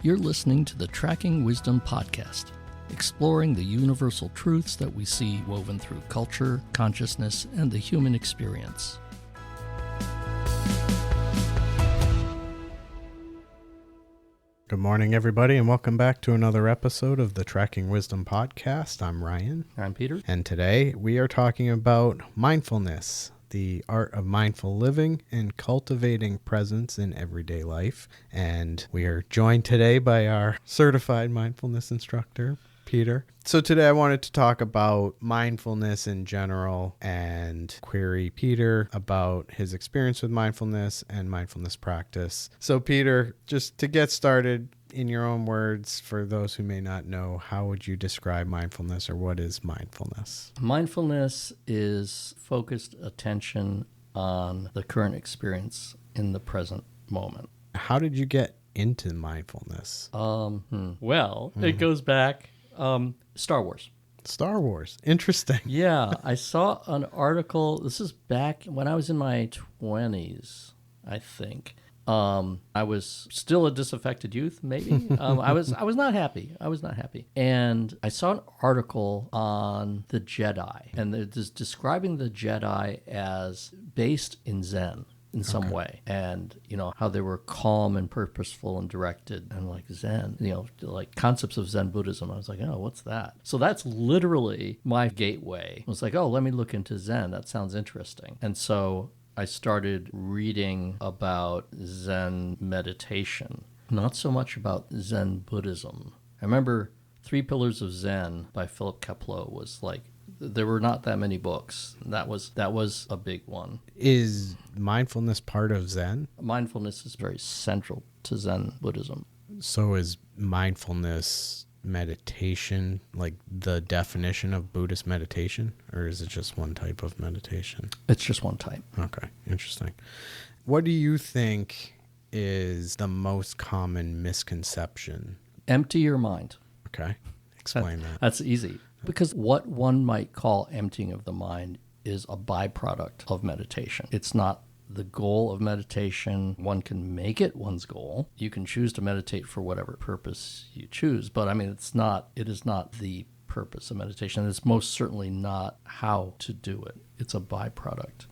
You're listening to the Tracking Wisdom podcast, exploring the universal truths that we see woven through culture, consciousness, and the human experience. Good morning, everybody, and welcome back to another episode of the Tracking Wisdom podcast. I'm Ryan. I'm Peter. And today we are talking about mindfulness, the art of mindful living and cultivating presence in everyday life. And we are joined today by our certified mindfulness instructor, Peter. So today I wanted to talk about mindfulness in general and query Peter about his experience with mindfulness and mindfulness practice. So Peter, just to get started, in your own words, for those who may not know, how would you describe mindfulness, or what is mindfulness? Mindfulness is focused attention on the current experience in the present moment. How did you get into mindfulness? It goes back, Star Wars. Star Wars. Interesting. Yeah, I saw an article. This is back when I was in my 20s, I think. I was still a disaffected youth, maybe. I was not happy. And I saw an article on the Jedi, and they're just describing the Jedi as based in Zen in some way, and how they were calm and purposeful and directed, and like Zen, like concepts of Zen Buddhism. I was like, oh, what's that? So that's literally my gateway. I was like, oh, let me look into Zen. That sounds interesting. And so I started reading about Zen meditation, not so much about Zen Buddhism. I remember 3 Pillars of Zen by Philip Kapleau was like, there were not that many books. That was a big one. Is mindfulness part of Zen? Mindfulness is very central to Zen Buddhism. So is mindfulness meditation like the definition of Buddhist meditation, or is it just one type of meditation? It's just one type. Okay, interesting. What do you think is the most common misconception? Empty your mind. Okay, explain that. That's easy. Because what one might call emptying of the mind is a byproduct of meditation. It's not the goal of meditation. One can make it one's goal. You can choose to meditate for whatever purpose you choose, but it is not the purpose of meditation. It's most certainly not how to do it. It's a byproduct.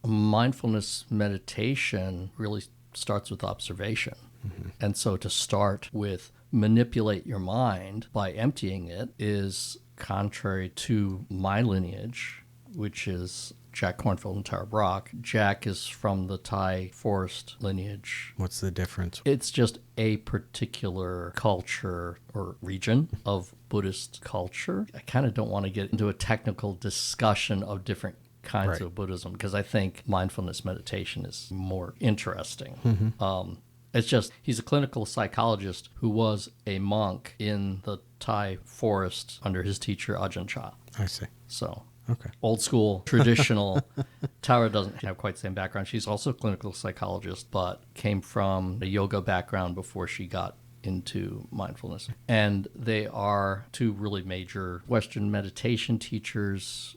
Mindfulness meditation really starts with observation. Mm-hmm. And so to start with manipulate your mind by emptying it is contrary to my lineage, which is Jack Kornfield and Tara Brach. Jack is from the Thai forest lineage. What's the difference? It's just a particular culture or region of Buddhist culture. I kind of don't want to get into a technical discussion of different kinds of Buddhism, because I think mindfulness meditation is more interesting. Mm-hmm. It's just, he's a clinical psychologist who was a monk in the Thai forest under his teacher Ajahn Chah. I see. So, okay. Old school, traditional. Tara doesn't have quite the same background. She's also a clinical psychologist, but came from a yoga background before she got into mindfulness. And they are 2 really major Western meditation teachers.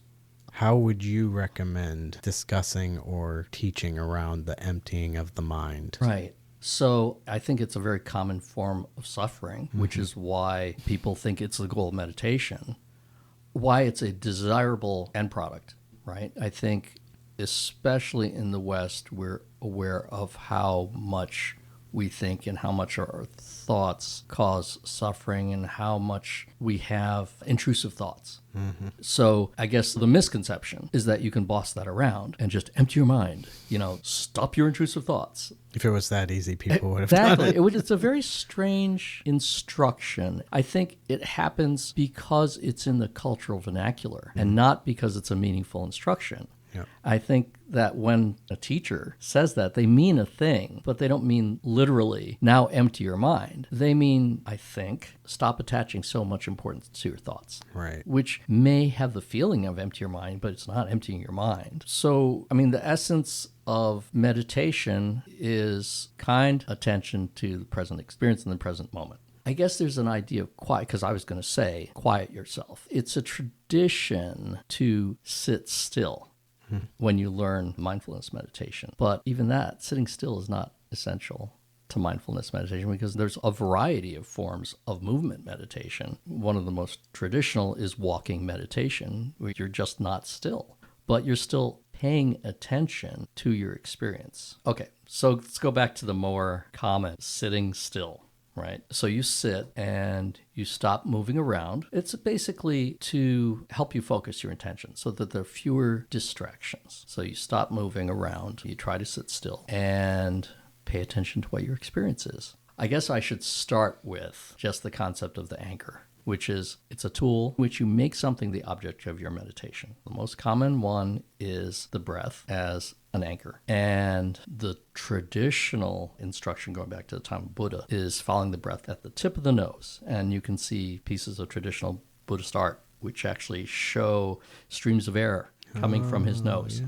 How would you recommend discussing or teaching around the emptying of the mind? Right. So I think it's a very common form of suffering, which is why people think it's the goal of meditation, why it's a desirable end product, right? I think especially in the West, we're aware of how much we think and how much our thoughts cause suffering and how much we have intrusive thoughts. Mm-hmm. So I guess the misconception is that you can boss that around and just empty your mind, stop your intrusive thoughts. If it was that easy, people would have done it. It's a very strange instruction. I think it happens because it's in the cultural vernacular and not because it's a meaningful instruction. Yep. I think that when a teacher says that, they mean a thing, but they don't mean literally, now empty your mind. They mean, I think, stop attaching so much importance to your thoughts. Right. Which may have the feeling of empty your mind, but it's not emptying your mind. So, the essence of meditation is kind attention to the present experience in the present moment. I guess there's an idea of quiet, because I was going to say, quiet yourself. It's a tradition to sit still when you learn mindfulness meditation. But even that, sitting still is not essential. to mindfulness meditation because there's a variety of forms of movement meditation. One of the most traditional is walking meditation, where you're just not still, but you're still paying attention to your experience. Okay, so let's go back to the more common sitting still. Right. So you sit and you stop moving around. It's basically to help you focus your attention so that there are fewer distractions. So you stop moving around, you try to sit still and pay attention to what your experience is. I guess I should start with just the concept of the anchor, which is it's a tool which you make something the object of your meditation. The most common one is the breath as an anchor. And the traditional instruction, going back to the time of Buddha, is following the breath at the tip of the nose. And you can see pieces of traditional Buddhist art which actually show streams of air coming from his nose. Yeah.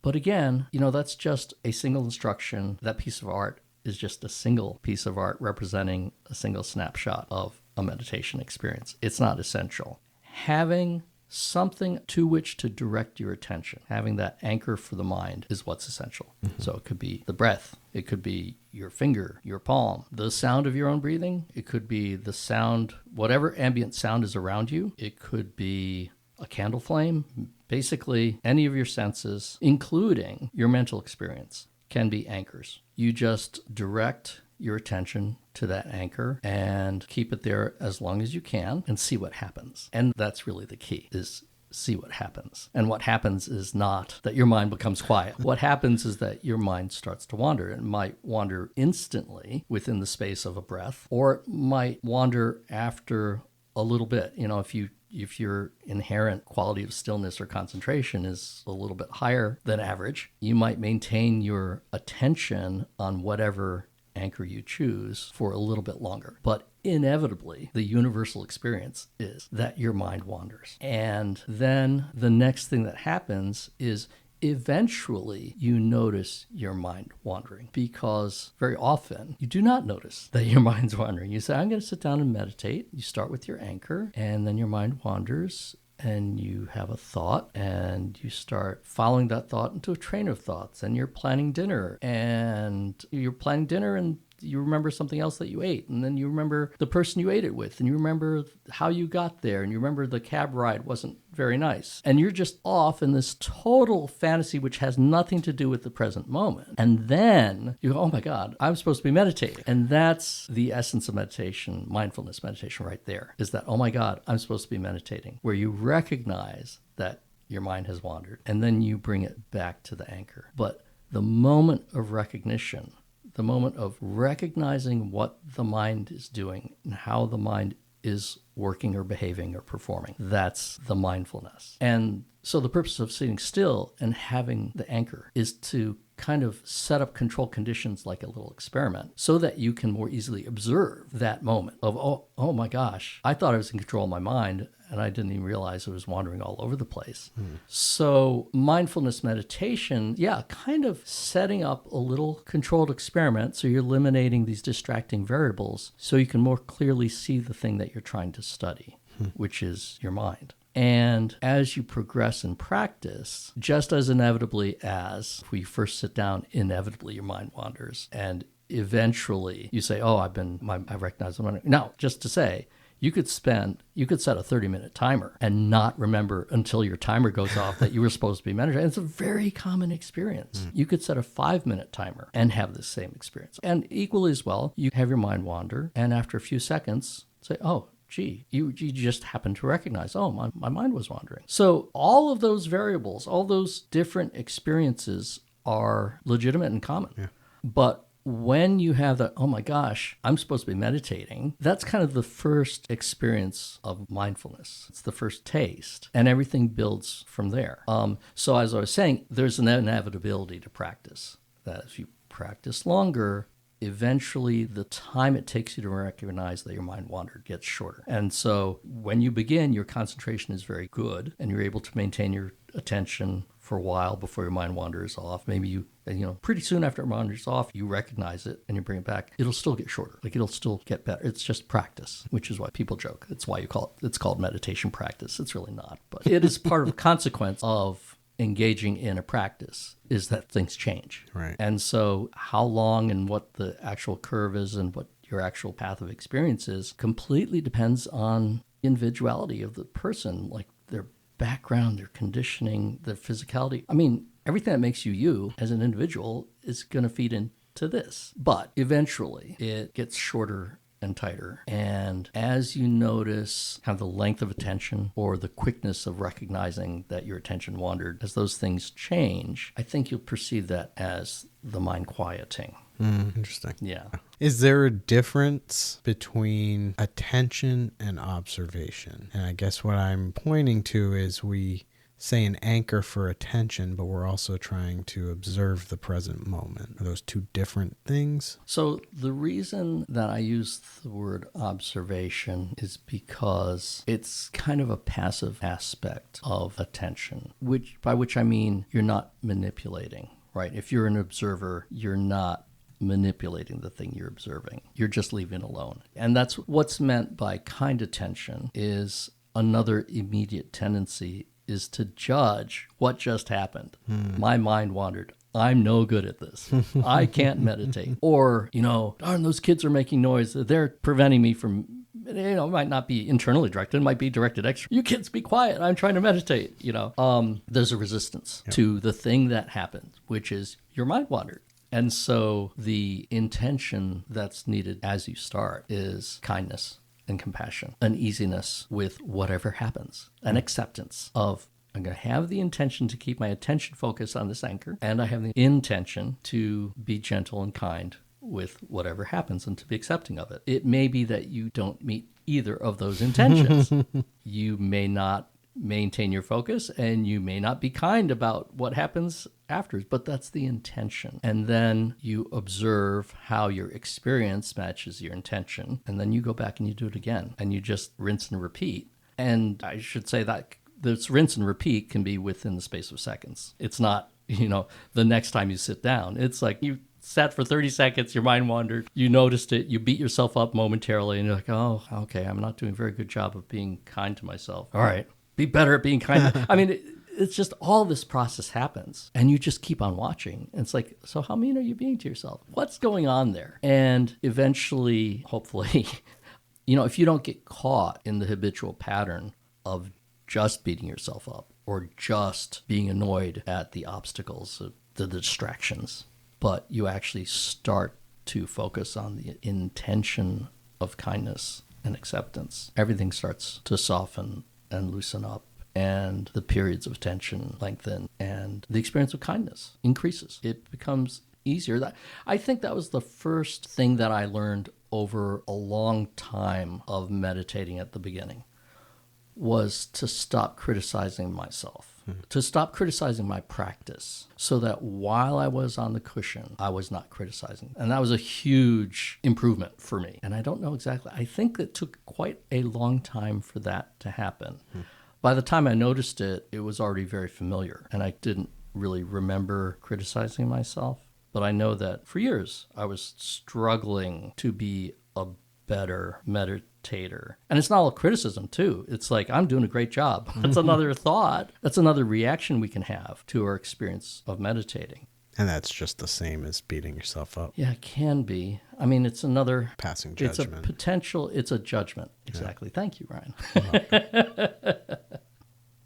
But again, that's just a single instruction. That piece of art is just a single piece of art representing a single snapshot of a meditation experience. It's not essential. Having something to which to direct your attention, having that anchor for the mind is what's essential. Mm-hmm. So it could be the breath. It could be your finger, your palm, the sound of your own breathing. It could be the sound, whatever ambient sound is around you. It could be a candle flame. Basically, any of your senses, including your mental experience, can be anchors. You just direct your attention to that anchor and keep it there as long as you can and see what happens. And that's really the key, is see what happens. And what happens is not that your mind becomes quiet. What happens is that your mind starts to wander. It might wander instantly within the space of a breath, or it might wander after a little bit. If your inherent quality of stillness or concentration is a little bit higher than average, you might maintain your attention on whatever anchor you choose for a little bit longer. But inevitably, the universal experience is that your mind wanders. And then the next thing that happens is eventually you notice your mind wandering, because very often you do not notice that your mind's wandering. You say, I'm going to sit down and meditate. You start with your anchor, and then your mind wanders, and you have a thought, and you start following that thought into a train of thoughts, and you're planning dinner, and you remember something else that you ate, and then you remember the person you ate it with, and you remember how you got there, and you remember the cab ride wasn't very nice. And you're just off in this total fantasy which has nothing to do with the present moment. And then you go, oh my God, I'm supposed to be meditating. And that's the essence of meditation, mindfulness meditation right there, is that, oh my God, I'm supposed to be meditating, where you recognize that your mind has wandered, and then you bring it back to the anchor. But the moment of recognition, the moment of recognizing what the mind is doing and how the mind is working or behaving or performing, that's the mindfulness. And so the purpose of sitting still and having the anchor is to kind of set up control conditions like a little experiment so that you can more easily observe that moment of, oh my gosh, I thought I was in control of my mind and I didn't even realize it was wandering all over the place. So mindfulness meditation, kind of setting up a little controlled experiment so you're eliminating these distracting variables so you can more clearly see the thing that you're trying to study, which is your mind. And as you progress in practice, just as inevitably as if we first sit down, inevitably your mind wanders. And eventually you say, I recognize the mind. Now, just to say, you could set a 30-minute timer and not remember until your timer goes off that you were supposed to be meditating. It's a very common experience. You could set a 5-minute timer and have the same experience. And equally as well, you have your mind wander, and after a few seconds, say, you just happen to recognize, my mind was wandering. So all of those variables, all those different experiences are legitimate and common. Yeah. But when you have that, oh my gosh, I'm supposed to be meditating, that's kind of the first experience of mindfulness. It's the first taste, and everything builds from there. So as I was saying, there's an inevitability to practice, that if you practice longer, eventually the time it takes you to recognize that your mind wandered gets shorter. And so when you begin, your concentration is very good, and you're able to maintain your attention for a while before your mind wanders off. Maybe pretty soon after it wanders off, you recognize it and you bring it back. It'll still get shorter. It'll still get better. It's just practice, which is why people joke. It's why it's called meditation practice. It's really not, but it is part of the consequence of engaging in a practice is that things change. Right. And so how long and what the actual curve is and what your actual path of experience is completely depends on the individuality of the person, like their background, their conditioning, their physicality. I mean, everything that makes you you as an individual is going to feed into this. But eventually it gets shorter and tighter. And as you notice kind of the length of attention or the quickness of recognizing that your attention wandered, as those things change, I think you'll perceive that as the mind quieting. Interesting. Yeah. Is there a difference between attention and observation? And I guess what I'm pointing to is we say an anchor for attention, but we're also trying to observe the present moment. Are those two different things? So the reason that I use the word observation is because it's kind of a passive aspect of attention, by which I mean you're not manipulating, right? If you're an observer, you're not manipulating the thing you're observing. You're just leaving it alone. And that's what's meant by kind attention is another immediate tendency is to judge what just happened. My mind wandered. I'm no good at this. I can't meditate. Or, darn, those kids are making noise. They're preventing me from, it might not be internally directed. It might be directed externally. You kids be quiet. I'm trying to meditate. There's a resistance to the thing that happened, which is your mind wandered. And so the intention that's needed as you start is kindness and compassion, an easiness with whatever happens, an acceptance of I'm going to have the intention to keep my attention focused on this anchor, and I have the intention to be gentle and kind with whatever happens and to be accepting of it. It may be that you don't meet either of those intentions. You may not maintain your focus and you may not be kind about what happens afterwards, but that's the intention. And then you observe how your experience matches your intention, and then you go back and you do it again, and you just rinse and repeat. And I should say that this rinse and repeat can be within the space of seconds. It's not, the next time you sit down. It's like you sat for 30 seconds, your mind wandered, you noticed it, you beat yourself up momentarily, and you're like, oh, okay, I'm not doing a very good job of being kind to myself. All right, be better at being kind. I mean, it's just all this process happens, and you just keep on watching. And it's like, so how mean are you being to yourself? What's going on there? And eventually, hopefully, if you don't get caught in the habitual pattern of just beating yourself up or just being annoyed at the obstacles, the distractions, but you actually start to focus on the intention of kindness and acceptance, everything starts to soften and loosen up, and the periods of attention lengthen, and the experience of kindness increases. It becomes easier. I think that was the first thing that I learned over a long time of meditating at the beginning, was to stop criticizing myself, to stop criticizing my practice, so that while I was on the cushion, I was not criticizing. And that was a huge improvement for me. And I don't know exactly. I think it took quite a long time for that to happen. By the time I noticed it, it was already very familiar, and I didn't really remember criticizing myself. But I know that for years, I was struggling to be a better meditator. And it's not all criticism, too. It's like, I'm doing a great job. That's another thought. That's another reaction we can have to our experience of meditating. And that's just the same as beating yourself up. Yeah, it can be. I mean, it's another... passing judgment. It's a judgment. Exactly. Yeah. Thank you, Ryan.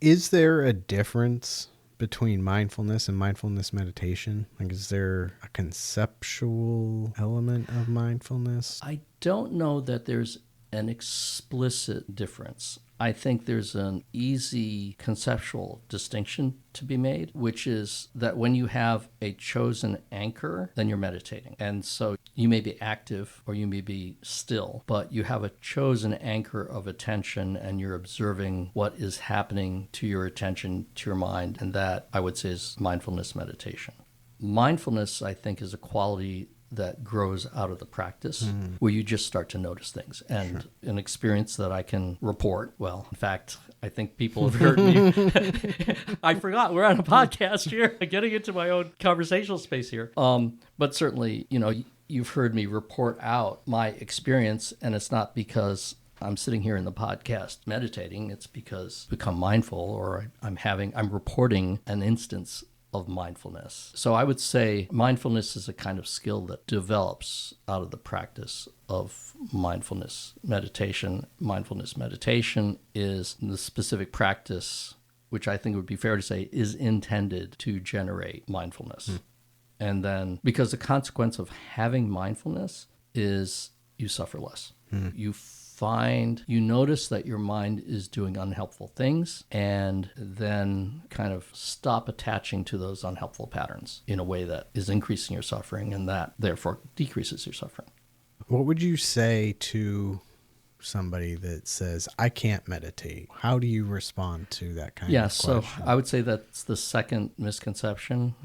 Is there a difference between mindfulness and mindfulness meditation? Like, is there a conceptual element of mindfulness? I don't know that there's an explicit difference. I think there's an easy conceptual distinction to be made, which is that when you have a chosen anchor, then you're meditating. And so you may be active or you may be still, but you have a chosen anchor of attention and you're observing what is happening to your attention, to your mind. And that, I would say, is mindfulness meditation. Mindfulness, I think, is a quality that grows out of the practice, where you just start to notice things. And an experience that I can report, well, in fact, I think people have heard me. I forgot, we're on a podcast here, getting into my own conversational space here. But certainly, you've heard me report out my experience, and it's not because I'm sitting here in the podcast meditating, it's because become mindful, or I'm reporting an instance of mindfulness. So I would say mindfulness is a kind of skill that develops out of the practice of mindfulness meditation. Mindfulness meditation is the specific practice, which I think would be fair to say is intended to generate mindfulness. And then, because the consequence of having mindfulness is you suffer less. You notice that your mind is doing unhelpful things, and then kind of stop attaching to those unhelpful patterns in a way that is increasing your suffering, and that therefore decreases your suffering. What would you say to somebody that says, I can't meditate? How do you respond to that kind of question? So I would say that's the second misconception,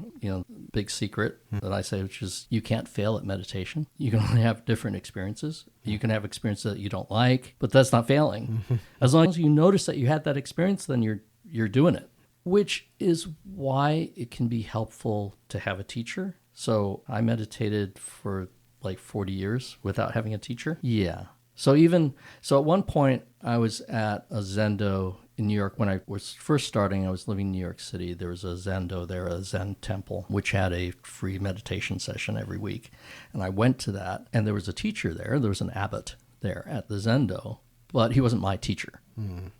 big secret that I say, which is you can't fail at meditation. You can only have different experiences. You can have experiences that you don't like, but that's not failing. As long as you notice that you had that experience, then you're doing it, which is why it can be helpful to have a teacher. So I meditated for like 40 years without having a teacher. Yeah. So at one point, I was at a Zendo in New York. When I was first starting, I was living in New York City. There was a Zendo there, a Zen temple, which had a free meditation session every week. And I went to that, and there was a teacher there. There was an abbot there at the Zendo, but he wasn't my teacher.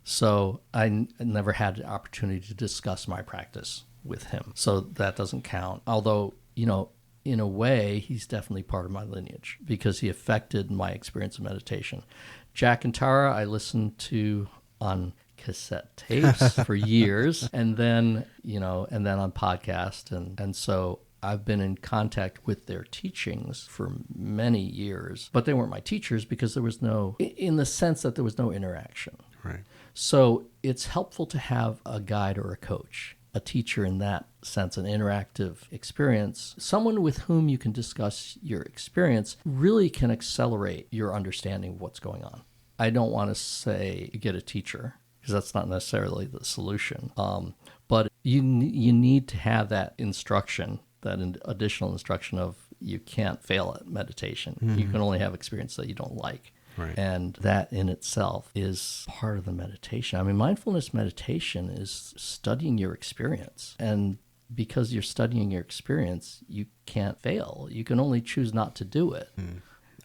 So I never had the opportunity to discuss my practice with him. So that doesn't count. Although, in a way, he's definitely part of my lineage because he affected my experience of meditation. Jack and Tara, I listened to on cassette tapes for years, and then on podcast. And so I've been in contact with their teachings for many years, but they weren't my teachers because in the sense that there was no interaction. Right. So it's helpful to have a guide or a coach, a teacher in that sense, an interactive experience. Someone with whom you can discuss your experience really can accelerate your understanding of what's going on. I don't want to say get a teacher, because that's not necessarily the solution. But you need to have that instruction, that additional instruction of you can't fail at meditation. You can only have experience that you don't like. Right. And that in itself is part of the meditation. I mean, mindfulness meditation is studying your experience. And because you're studying your experience, you can't fail. You can only choose not to do it.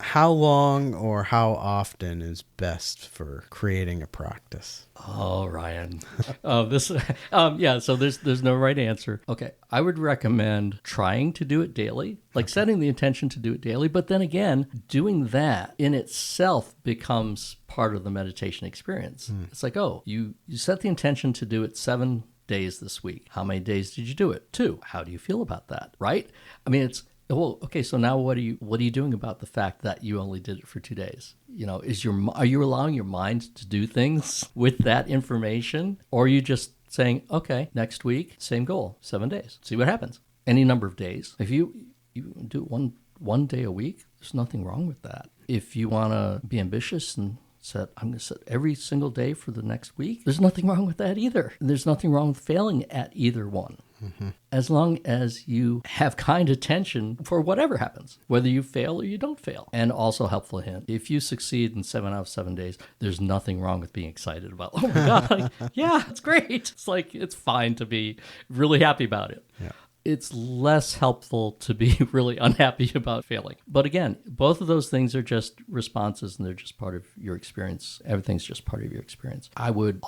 How long or how often is best for creating a practice? Oh, Ryan. So there's no right answer. Okay. I would recommend trying to do it daily, setting the intention to do it daily. But then again, doing that in itself becomes part of the meditation experience. It's like, you set the intention to do it 7 days this week. How many days did you do it? 2. How do you feel about that? Right? I mean, okay, so now what are you doing about the fact that you only did it for 2 days? Are you allowing your mind to do things with that information? Or are you just saying, okay, next week, same goal, 7 days, see what happens. Any number of days. If you do it one day a week, there's nothing wrong with that. If you want to be ambitious and I'm going to set every single day for the next week, there's nothing wrong with that either. There's nothing wrong with failing at either one. As long as you have kind attention for whatever happens, whether you fail or you don't fail. And also, helpful hint, if you succeed in 7 out of 7 days, there's nothing wrong with being excited about, oh my God, yeah, it's great. It's fine to be really happy about it. Yeah. It's less helpful to be really unhappy about failing. But again, both of those things are just responses, and they're just part of your experience. Everything's just part of your experience. I would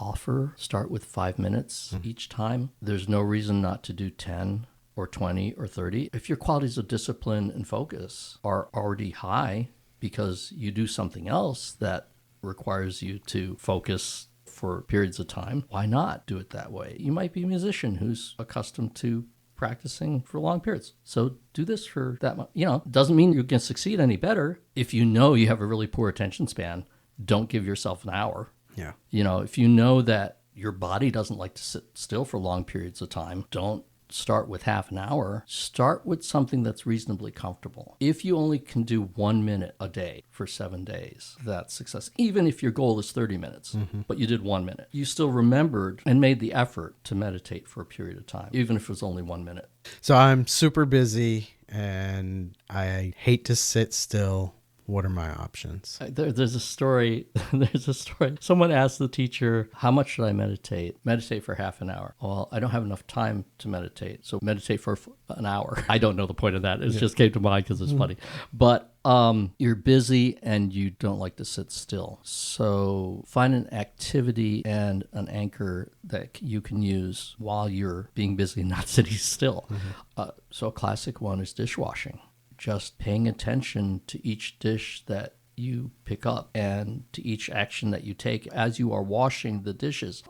start with 5 minutes each time. There's no reason not to do 10 or 20 or 30. If your qualities of discipline and focus are already high because you do something else that requires you to focus for periods of time, why not do it that way? You might be a musician who's accustomed to practicing for long periods. So do this for that much. Doesn't mean you're going to succeed any better. If you know you have a really poor attention span, don't give yourself an hour. Yeah. If you know that your body doesn't like to sit still for long periods of time, don't start with half an hour. Start with something that's reasonably comfortable. If you only can do 1 minute a day for 7 days, that's success. Even if your goal is 30 minutes, but you did 1 minute, you still remembered and made the effort to meditate for a period of time, even if it was only 1 minute. So I'm super busy and I hate to sit still. what are my options? There's a story. There's a story. Someone asked the teacher, how much should I meditate? Meditate for half an hour. Well, I don't have enough time to meditate, so meditate for an hour. I don't know the point of that. It just came to mind because it's funny. But you're busy and you don't like to sit still. So find an activity and an anchor that you can use while you're being busy and not sitting still. So a classic one is dishwashing. Just paying attention to each dish that you pick up and to each action that you take as you are washing the dishes.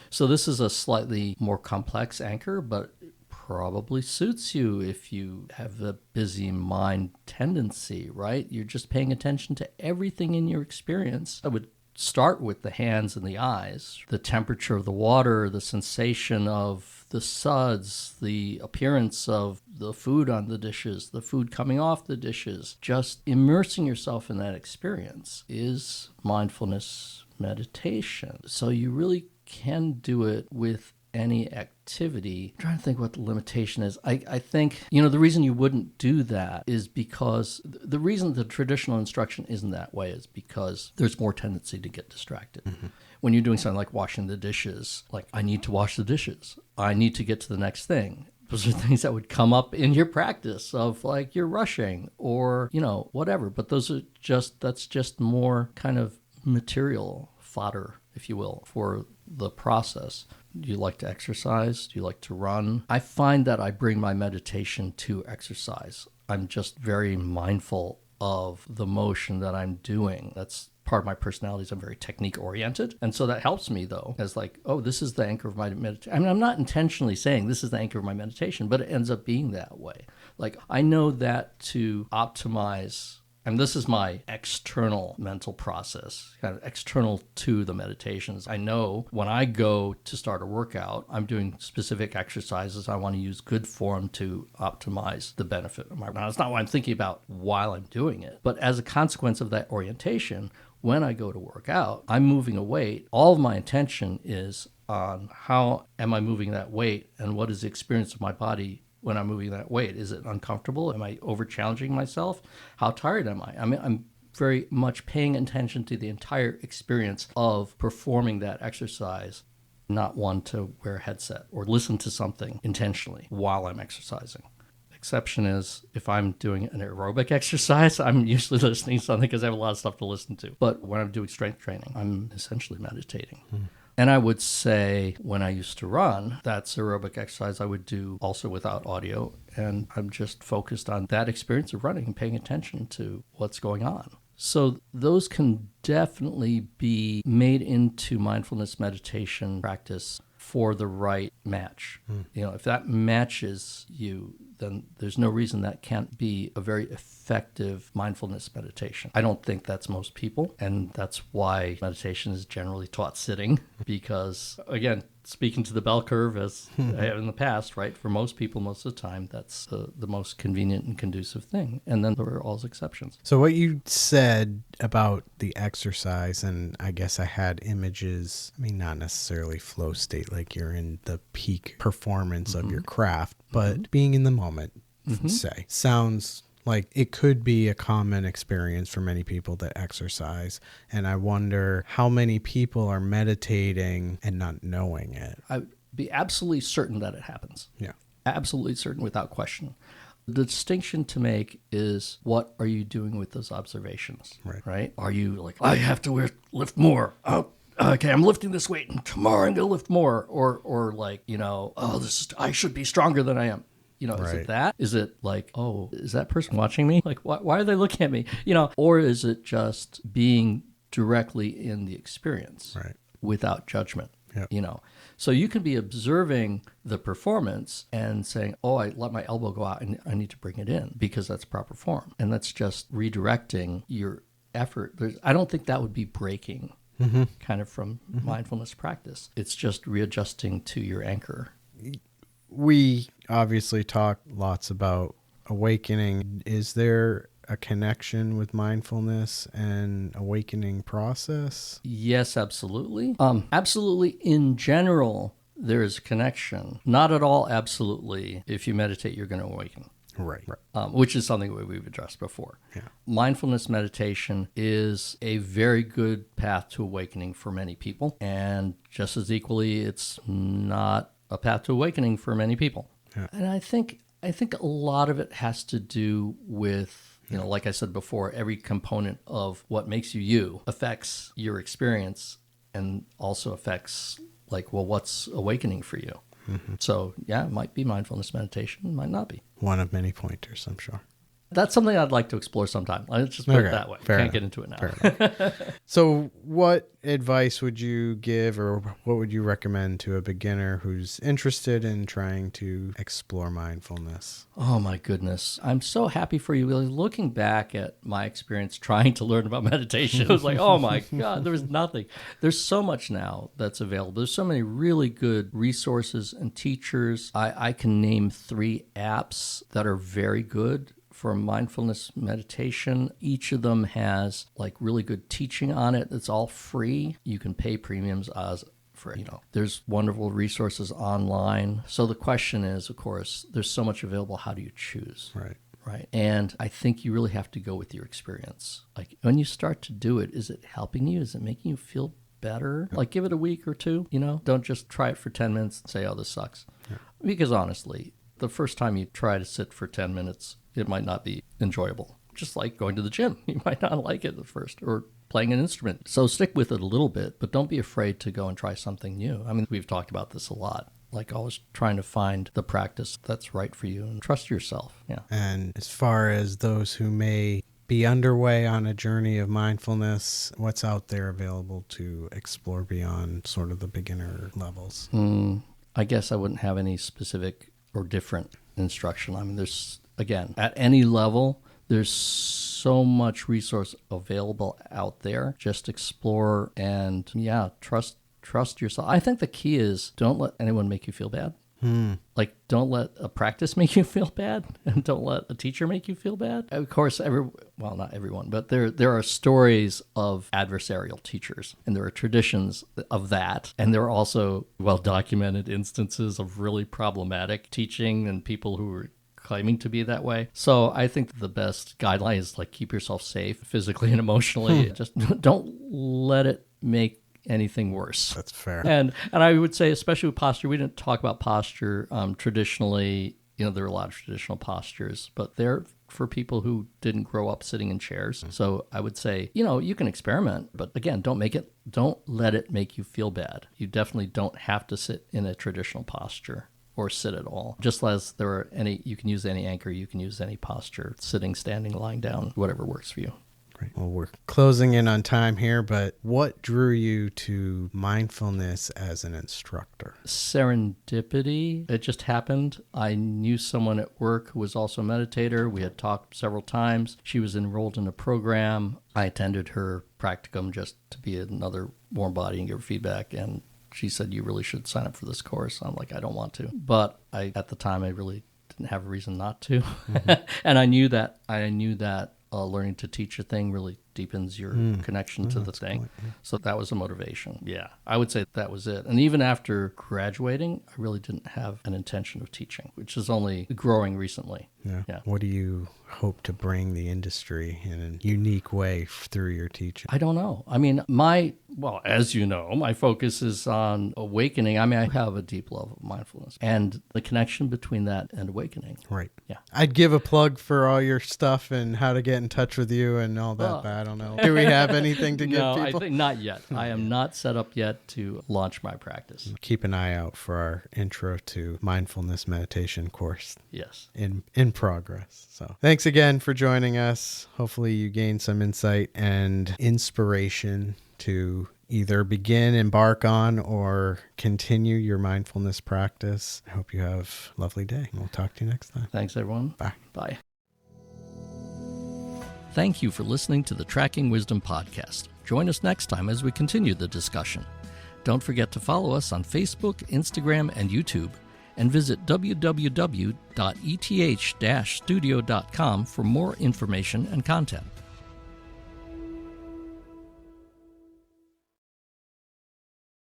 So this is a slightly more complex anchor, but probably suits you if you have a busy mind tendency, right? You're just paying attention to everything in your experience. I would start with the hands and the eyes, the temperature of the water, the sensation of the suds, the appearance of the food on the dishes, the food coming off the dishes. Just immersing yourself in that experience is mindfulness meditation. So you really can do it with any activity. I'm trying to think what the limitation is. I think, the reason you wouldn't do that is because the reason the traditional instruction isn't that way is because there's more tendency to get distracted. When you're doing something like washing the dishes, like I need to wash the dishes, I need to get to the next thing. Those are things that would come up in your practice of like you're rushing or, whatever. But that's just more kind of material fodder, if you will, for the process. Do you like to exercise? Do you like to run? I find that I bring my meditation to exercise. I'm just very mindful of the motion that I'm doing. That's part of my personality is I'm very technique oriented. And so that helps me though, as like, oh, this is the anchor of my meditation. I mean, I'm not intentionally saying this is the anchor of my meditation, but it ends up being that way. Like I know that to optimize, and this is my external mental process, kind of external to the meditations. I know when I go to start a workout, I'm doing specific exercises. I want to use good form to optimize the benefit of my. Now, it's not what I'm thinking about while I'm doing it, but as a consequence of that orientation, when I go to work out, I'm moving a weight. All of my attention is on how am I moving that weight and what is the experience of my body when I'm moving that weight. Is it uncomfortable? Am I over-challenging myself? How tired am I? I mean, I'm very much paying attention to the entire experience of performing that exercise, not one to wear a headset or listen to something intentionally while I'm exercising. Exception is if I'm doing an aerobic exercise, I'm usually listening to something because I have a lot of stuff to listen to. But when I'm doing strength training, I'm essentially meditating. And I would say when I used to run, that's aerobic exercise I would do also without audio. And I'm just focused on that experience of running and paying attention to what's going on. So those can definitely be made into mindfulness meditation practice for the right match. If that matches you, then there's no reason that can't be a very effective mindfulness meditation. I don't think that's most people, and that's why meditation is generally taught sitting, because, again, speaking to the bell curve as I have in the past, right, for most people, most of the time, that's the most convenient and conducive thing. And then there are all exceptions. So what you said about the exercise, and I guess I had images, I mean, not necessarily flow state, like you're in the peak performance of your craft, but being in the moment, say, sounds like it could be a common experience for many people that exercise. And I wonder how many people are meditating and not knowing it. I'd be absolutely certain that it happens. Yeah. Absolutely certain, without question. The distinction to make is, what are you doing with those observations? Right? Are you like, I have to lift more. Oh, okay, I'm lifting this weight, and tomorrow I'm going to lift more. Or like, I should be stronger than I am. Is it that? Is it like, oh, is that person watching me? Like, why are they looking at me? Or is it just being directly in the experience without judgment? Yep. So you can be observing the performance and saying, oh, I let my elbow go out and I need to bring it in because that's proper form. And that's just redirecting your effort. I don't think that would be breaking kind of from mindfulness practice. It's just readjusting to your anchor. We obviously talk lots about awakening. Is there a connection with mindfulness and awakening process? Yes, absolutely. Absolutely. In general, there is a connection. Not at all absolutely. If you meditate, you're going to awaken. Right. which is something that we've addressed before. Yeah. Mindfulness meditation is a very good path to awakening for many people, and just as equally, it's not a path to awakening for many people. Yeah. And I think a lot of it has to do with, like I said before, every component of what makes you affects your experience and also affects, what's awakening for you. Mm-hmm. So, yeah, it might be mindfulness meditation, it might not be. One of many pointers, I'm sure. That's something I'd like to explore sometime. Let's just put it that way. Can't get into it now. So what advice would you give, or what would you recommend to a beginner who's interested in trying to explore mindfulness? Oh, my goodness. I'm so happy for you. Looking back at my experience trying to learn about meditation, it was like, oh, my God, there was nothing. There's so much now that's available. There's so many really good resources and teachers. I can name 3 apps that are very good for mindfulness meditation. Each of them has really good teaching on it. It's all free. You can pay premiums as for, there's wonderful resources online. So the question is, of course, there's so much available. How do you choose? Right. And I think you really have to go with your experience. When you start to do it, is it helping you? Is it making you feel better? Give it a week or 2, don't just try it for 10 minutes and say, oh, this sucks. Yeah. Because honestly, the first time you try to sit for 10 minutes, it might not be enjoyable. Just like going to the gym. You might not like it at first, or playing an instrument. So stick with it a little bit, but don't be afraid to go and try something new. I mean, we've talked about this a lot. Always trying to find the practice that's right for you and trust yourself. Yeah. And as far as those who may be underway on a journey of mindfulness, what's out there available to explore beyond sort of the beginner levels? I guess I wouldn't have any specific or different instruction. I mean, there's, again, at any level, there's so much resource available out there. Just explore and, trust yourself. I think the key is don't let anyone make you feel bad. Don't let a practice make you feel bad, and don't let a teacher make you feel bad. Of course, not everyone, but there are stories of adversarial teachers, and there are traditions of that, and there are also well-documented instances of really problematic teaching and people who are claiming to be that way. So I think the best guideline is keep yourself safe physically and emotionally. Just don't let it make anything worse. That's fair. And I would say, especially with posture, we didn't talk about posture traditionally. There are a lot of traditional postures, but they're for people who didn't grow up sitting in chairs. So I would say, you can experiment, but again, don't let it make you feel bad. You definitely don't have to sit in a traditional posture or sit at all. Just as you can use any anchor, you can use any posture, sitting, standing, lying down, whatever works for you. Well, we're closing in on time here, but what drew you to mindfulness as an instructor? Serendipity. It just happened. I knew someone at work who was also a meditator. We had talked several times. She was enrolled in a program. I attended her practicum just to be another warm body and give her feedback, and she said, you really should sign up for this course. I'm like, I don't want to. But at the time, I really didn't have a reason not to. Mm-hmm. And I knew that learning to teach a thing really deepens your connection to the thing. So that was a motivation. Yeah, I would say that was it. And even after graduating, I really didn't have an intention of teaching, which is only growing recently. Yeah. What do you hope to bring the industry in a unique way through your teaching? I don't know. I mean, as you know, my focus is on awakening. I mean, I have a deep love of mindfulness and the connection between that and awakening. Right. Yeah. I'd give a plug for all your stuff and how to get in touch with you and all that, but I don't know. Do we have anything to give people? No, I think not yet. I am not set up yet to launch my practice. Keep an eye out for our intro to mindfulness meditation course. Yes. In progress. So thanks again for joining us. Hopefully you gained some insight and inspiration to either embark on, or continue your mindfulness practice. I hope you have a lovely day. We'll talk to you next time. Thanks, everyone. Bye. Bye. Thank you for listening to the Tracking Wisdom podcast. Join us next time as we continue the discussion. Don't forget to follow us on Facebook, Instagram, and YouTube, and visit www.eth-studio.com for more information and content.